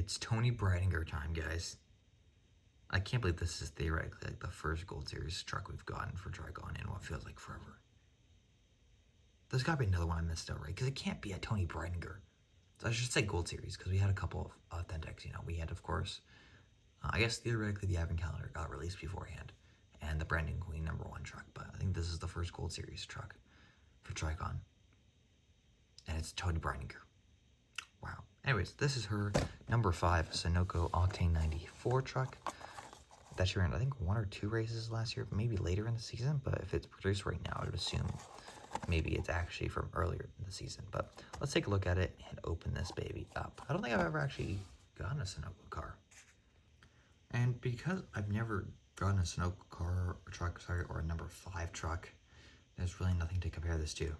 It's Toni Breidinger time, guys. I can't believe this is theoretically like the first Gold Series truck we've gotten for Trigon in what feels like forever. There's got to be another one I missed out, right? Because it can't be a Toni Breidinger. So I should say Gold Series because we had a couple of authentics. We had, of course, I guess theoretically the Advent Calendar got released beforehand, and the Brandon Queen #1 truck. But I think this is the first Gold Series truck for Trigon, and it's Toni Breidinger. Wow. Anyways, this is her #5 Sunoco Octane 94 truck that she ran, I think, 1 or 2 races last year, maybe later in the season. But if it's produced right now, I would assume maybe it's actually from earlier in the season. But let's take a look at it and open this baby up. I don't think I've ever actually gotten a Sunoco car. And because I've never gotten a Sunoco car or truck, or a #5 truck, there's really nothing to compare this to.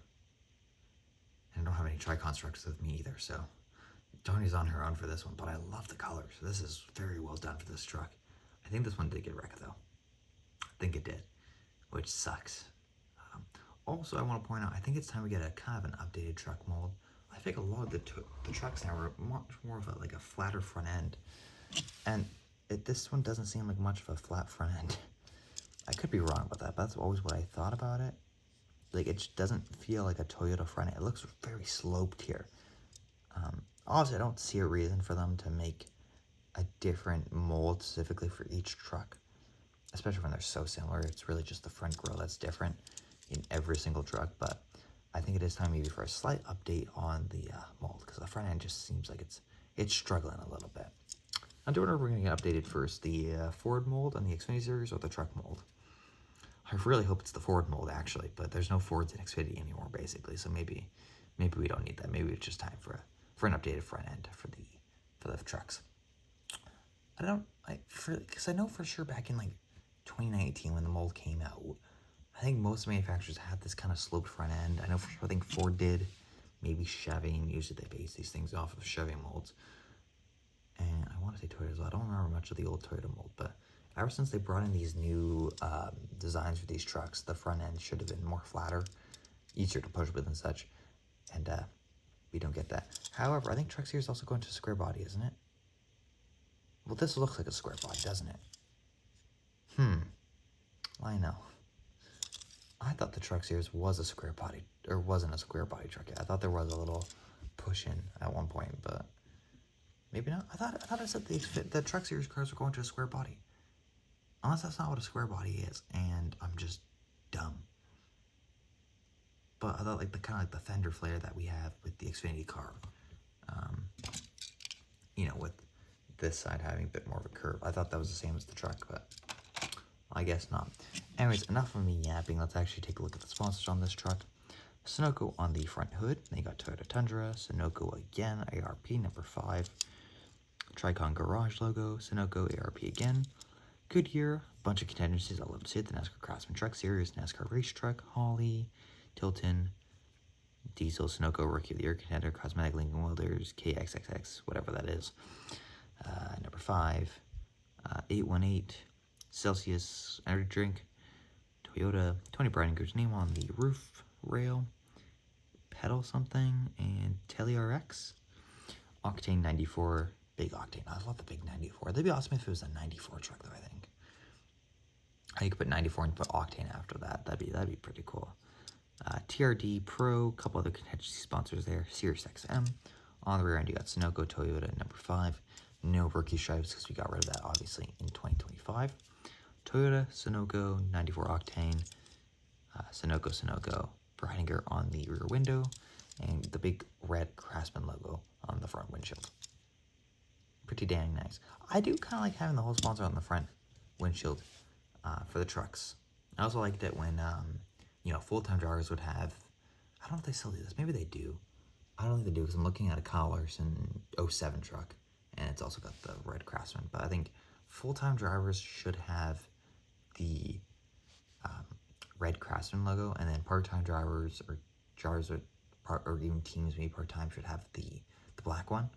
And I don't have any Tricon trucks with me either, so Toni's on her own for this one, but I love the colors. This is very well done for this truck. I think this one did get wrecked, though. I think it did, which sucks. Also, I want to point out, I think it's time we get a kind of an updated truck mold. I think a lot of the trucks now are much more of a flatter front end, and this one doesn't seem like much of a flat front end. I could be wrong about that, but that's always what I thought about it. Like, it just doesn't feel like a Toyota front end. It looks very sloped here. Honestly, I don't see a reason for them to make a different mold specifically for each truck, especially when they're so similar. It's really just the front grille that's different in every single truck, but I think it is time maybe for a slight update on the mold, because the front end just seems like it's struggling a little bit. I don't know if we're going to get updated first, the Ford mold on the Xfinity Series or the truck mold. I really hope it's the Ford mold, actually, but there's no Fords in Xfinity anymore, basically, so maybe we don't need that. Maybe it's just time for an updated front end for the trucks. Because I know for sure back in like 2019 when the mold came out, I think most manufacturers had this kind of sloped front end. I know for sure, I think Ford did, maybe Chevy, and usually they base these things off of Chevy molds. And I want to say Toyota as well. I don't remember much of the old Toyota mold, but ever since they brought in these new designs for these trucks, the front end should have been more flatter, easier to push with and such, and we don't get that. However, I think Truck Series is also going to a square body, isn't it? Well, this looks like a square body, doesn't it? I know. I thought the Truck Series was a square body, or wasn't a square body truck yet. I thought there was a little push in at one point, but maybe not. I thought I said the Truck Series cars were going to a square body. Unless that's not what a square body is, and I'm just dumb. But I thought like the kind of like the fender flare that we have with the Xfinity car, with this side having a bit more of a curve. I thought that was the same as the truck, but I guess not. Anyways, enough of me yapping. Let's actually take a look at the sponsors on this truck. Sunoco on the front hood. Then you got Toyota Tundra, Sunoco again, ARP #5. Tricon Garage logo, Sunoco ARP again. Goodyear, bunch of contingencies. I love to see it. The NASCAR Craftsman Truck Series, NASCAR Race Truck, Holly, Tilton, Diesel, Sunoco Rookie of the Year contender, Cosmetic Lincoln Welders, KXXX, whatever that is. #5, 818, Celsius Energy Drink, Toyota, Toni Breidinger's name on the roof rail, pedal something, and TeleRX, Octane 94, big Octane. I love the big 94. That'd be awesome if it was a 94 truck, though, I think. You could put 94 and put Octane after that. That'd be pretty cool. TRD Pro, couple other contingency sponsors there. Sirius XM. On the rear end, you got Sunoco, Toyota, #5. No rookie stripes because we got rid of that, obviously, in 2025. Toyota, Sunoco, 94 Octane, Sunoco, Breidinger on the rear window, and the big red Craftsman logo on the front windshield. Pretty dang nice. I do kind of like having the whole sponsor on the front windshield for the trucks. I also liked it when, full-time drivers would have, I don't know if they still do this, maybe they do. I don't think they do because I'm looking at a Kyle Larson 07 truck, and it's also got the red Craftsman, but I think full-time drivers should have the red Craftsman logo, and then part-time drivers or or even teams maybe part-time should have the black one.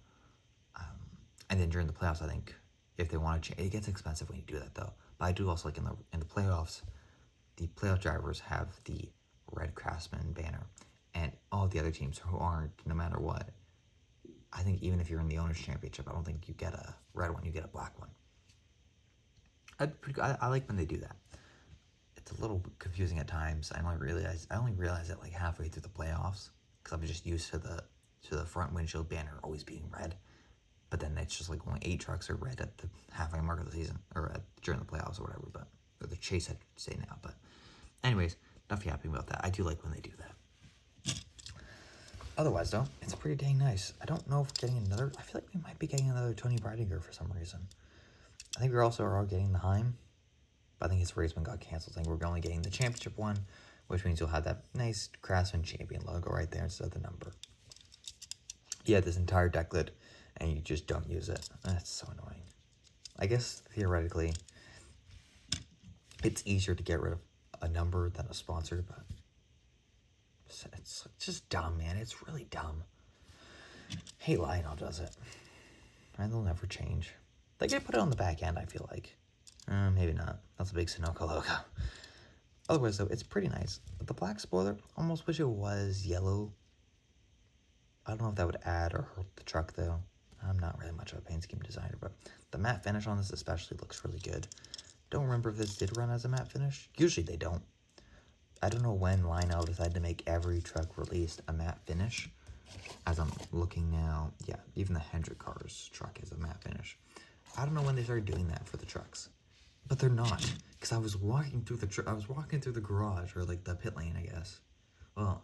And then during the playoffs, I think if they want to change, it gets expensive when you do that though. But I do also like in the playoffs, the playoff drivers have the red Craftsman banner, and all the other teams who aren't, no matter what, I think even if you're in the Owners' Championship, I don't think you get a red one, you get a black one. I like when they do that. It's a little confusing at times. I only realize it like halfway through the playoffs because I'm just used to the front windshield banner always being red. But then it's just like only 8 trucks are red at the halfway mark of the season, or during the playoffs or whatever. But or the chase, I'd say now. But anyways, enough yapping about that. I do like when they do that. Otherwise, though, it's pretty dang nice. I don't know if we're getting another. I feel like we might be getting another Toni Breidinger for some reason. I think we also are all getting the Heim. But I think his race one got canceled. I think we're only getting the championship one, which means you'll have that nice Craftsman champion logo right there instead of the number. You had this entire decklet, and you just don't use it. That's so annoying. I guess, theoretically, it's easier to get rid of a number than a sponsor, but it's just dumb, man. It's really dumb. Hey, Lionel does it. And they'll never change. They could put it on the back end, I feel like. Maybe not. That's a big Sunoco logo. Otherwise, though, it's pretty nice. The black spoiler, almost wish it was yellow. I don't know if that would add or hurt the truck, though. I'm not really much of a paint scheme designer, but the matte finish on this especially looks really good. Don't remember if this did run as a matte finish. Usually they don't. I don't know when Lionel decided to make every truck released a matte finish. As I'm looking now, yeah, even the Hendrick Cars truck is a matte finish. I don't know when they started doing that for the trucks. But they're not, because I was walking through the garage, or like the pit lane, I guess. Well,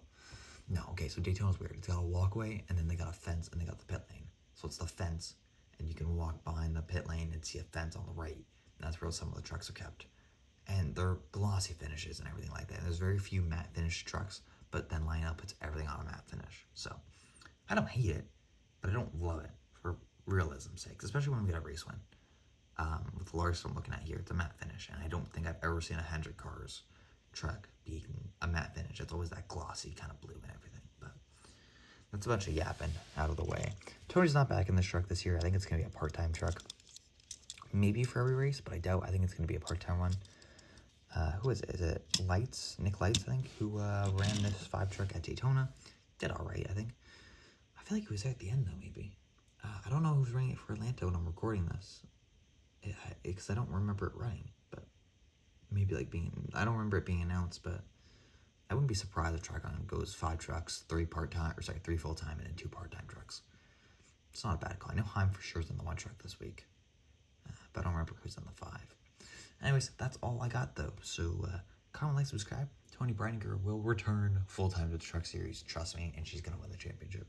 no, okay, so Daytona's weird. It's got a walkway, and then they got a fence, and they got the pit lane. So it's the fence, and you can walk behind the pit lane and see a fence on the right. And that's where some of the trucks are kept. And they're glossy finishes and everything like that. There's very few matte finish trucks, but then Lionel puts everything on a matte finish. So, I don't hate it, but I don't love it for realism's sake, especially when we get a race win. With the Larson I'm looking at here, it's a matte finish, and I don't think I've ever seen a Hendrick Cars truck being a matte finish. It's always that glossy kind of blue and everything. But that's a bunch of yapping out of the way. Tony's not back in this truck this year. I think it's going to be a part-time truck. Maybe for every race, but I doubt. I think it's going to be a part-time one. Who is it? Is it Lights? Nick Lights, I think, who ran this 5 truck at Daytona. Did all right, I think. I feel like he was there at the end, though, maybe. I don't know who's running it for Atlanta when I'm recording this. Because I don't remember it running, but maybe like I don't remember it being announced, but I wouldn't be surprised if TriCon goes 5 trucks, 3 full-time, and then 2 part-time trucks. It's not a bad call. I know Heim for sure is on the 1 truck this week, but I don't remember who's on the 5. Anyways, that's all I got, though. So, comment, like, subscribe. Toni Breidinger will return full-time to the Truck Series. Trust me, and she's going to win the championship.